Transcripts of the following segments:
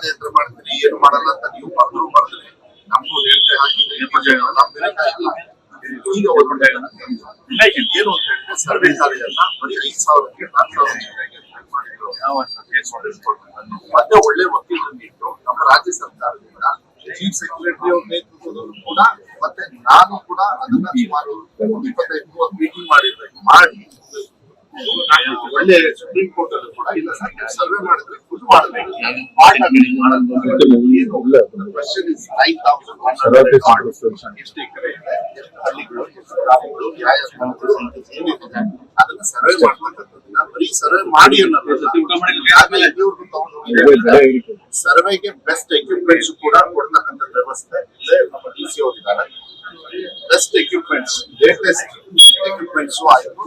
ಪಾದಯಾತ್ರೆ ಮಾಡ್ತೀರಿ ಏನು ಮಾಡಲ್ಲ ಅಂತ ನೀವು ಮಾಡಿದ್ರಿ ನಮ್ಗೂ ಹೇಳಿಕೆ ಹಾಕಿದ್ರೆ ಈಗ ಒಂದು ಏನು ಅಂತ ಹೇಳಿದ್ರೆ ಸರ್ವೆ ಕಾರ್ಯನ್ನ ಬರೀ 5,000ಕ್ಕೆ 4,000 ಮಾಡಿದ್ರು. ಮತ್ತೆ ಒಳ್ಳೆ ವಕೀಲರನ್ನು ಇಟ್ಟು ನಮ್ಮ ರಾಜ್ಯ ಸರ್ಕಾರದಿಂದ ಚೀಫ್ ಸೆಕ್ರೆಟರಿ ಅವ್ರ ನೇತೃತ್ವದಲ್ಲೂ ಕೂಡ ಮತ್ತೆ ನಾನು ಕೂಡ ಅದನ್ನ ಸುಮಾರು 25-30 ಮೀಟಿಂಗ್ ಮಾಡಿ ಒಳ್ಳೆ ಸುಪ್ರೀಂ ಕೋರ್ಟ್ ಅಲ್ಲೂ ಕೂಡ ಇಲ್ಲ ಸರ್ವೆ ಮಾಡಿದ್ರೆ ಫುಲ್ ಮಾಡಬೇಕು. ಕ್ವಶನ್ ಇಸ್ 9,000 ಎಷ್ಟು ಎಕರೆ ಇದೆ, ಎಷ್ಟು ಹಳ್ಳಿಗಳು, ಎಷ್ಟು ಗ್ರಾಮಗಳು, ಅದನ್ನ ಸರ್ವೆ ಮಾಡ್ತಕ್ಕಂಥದ್ದನ್ನ ಬರೀ ಸರ್ವೆ ಮಾಡಿ ಅನ್ನೋದು ಸರ್ವೆಗೆ ಬೆಸ್ಟ್ ಎಕ್ವಿಪ್ಮೆಂಟ್ಸ್ ಕೂಡ ಕೊಡ್ತಕ್ಕಂಥ ವ್ಯವಸ್ಥೆ ಇಲ್ಲೇ ನಮ್ಮ DC ಅವರಿದ್ದಾರೆ. ಬೆಸ್ಟ್ ಎಕ್ವಿಪ್ಮೆಂಟ್ಸ್, ಲೇಟೆಸ್ಟ್ ಎಕ್ವಿಪ್ಮೆಂಟ್ಸ್ ಆಯ್ತು,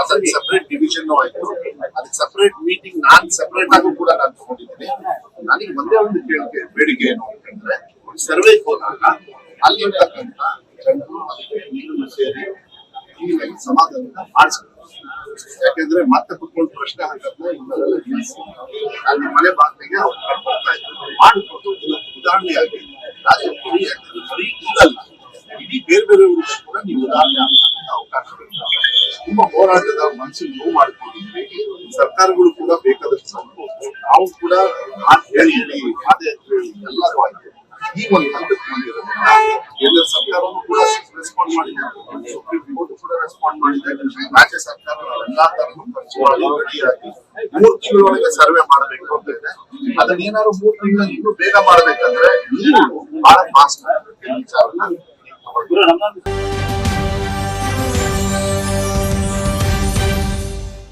ಅದಕ್ಕೆ ಸಪರೇಟ್ ಡಿವಿಷನ್ ಆಯ್ತು, ಅದಕ್ಕೆ ಸಪರೇಟ್ ಮೀಟಿಂಗ್ ನಾನ್ ಸಪರೇಟ್ ಆಗೂ ಕೂಡ ನಾನು ತಗೊಂಡಿದ್ದೀನಿ. ನನಗೆ ಒಂದೇ ಒಂದು ಬೇಡಿಕೆ ಏನು ಅಂತಂದ್ರೆ ಸರ್ವೆ ಹೋದಾಗ ಅಲ್ಲಿ ಇರ್ತಕ್ಕಂಥ ಜನರು ನೀರನ್ನು ಸೇರಿ ನೀರಿನಲ್ಲಿ ಸಮಾಧಾನ ಮಾಡಿಸ್ಬೇಕು. ಯಾಕೆಂದ್ರೆ ಮತ್ತೆ ಕುತ್ಕೊಂಡು ಪ್ರಶ್ನೆ ಹಾಕಿದ್ರೆ ಇವೆಲ್ಲ ನಿಲ್ಲಿಸಿ ಅಲ್ಲಿ ಮನೆ ಬಾಗಿಲಿಗೆ ಅವ್ರು ಬರ್ತಾ ಇದ್ರು ಮಾಡಿಕೊಟ್ಟು ಉದಾಹರಣೆಯಾಗಿ ರಾಜ್ಯಪುರಿ ಬರೀ ಇದಲ್ಲ ಇಡೀ ಬೇರೆ ಬೇರೆ ಊರಿಗೆ ಕೂಡ ನೀವು ಉದಾಹರಣೆ ಆಗ್ತಕ್ಕಂಥ ಅವಕಾಶ ತುಂಬಾ ಹೋರಾಟದ ಮನಸ್ಸಿಗೆ ನೋವು ಮಾಡ್ಕೊಂಡಿದ್ವಿ. ಸರ್ಕಾರಗಳು ಕೂಡ ಬೇಕಾದಷ್ಟು ನಾವು ಕೂಡ ಹೇಳಿ ಪಾದಯಾತ್ರೆ ಎಲ್ಲರೂ ಆಯ್ತು. ಈ ಒಂದು ಹಂತಕ್ಕೆ ಬಂದಿರೋದ್ರಿಂದ ಎಲ್ಲ ಸರ್ಕಾರವೂ ಕೂಡ ರೆಸ್ಪಾಂಡ್ ಮಾಡಿದೆ, ಸುಪ್ರೀಂ ಕೋರ್ಟ್ ಕೂಡ ರೆಸ್ಪಾಂಡ್ ಮಾಡಿದೆ. ರಾಜ್ಯ ಸರ್ಕಾರ ಎಲ್ಲಾ ತರನು ಖರ್ಚು ಮಾಡಿ ರೆಡಿಯಾಗಿ 3 ತಿಂಗಳೊಳಗೆ ಸರ್ವೆ ಮಾಡಬೇಕು ಅಂತ ಇದೆ. ಅದನ್ನ ಏನಾದ್ರು 3 ತಿಂಗಳು ಇನ್ನೂ ಬೇಗ ಮಾಡ್ಬೇಕಂದ್ರೆ ನೀವು ಬಹಳ ಫಾಸ್ಟ್ ಮಾಡಬೇಕು.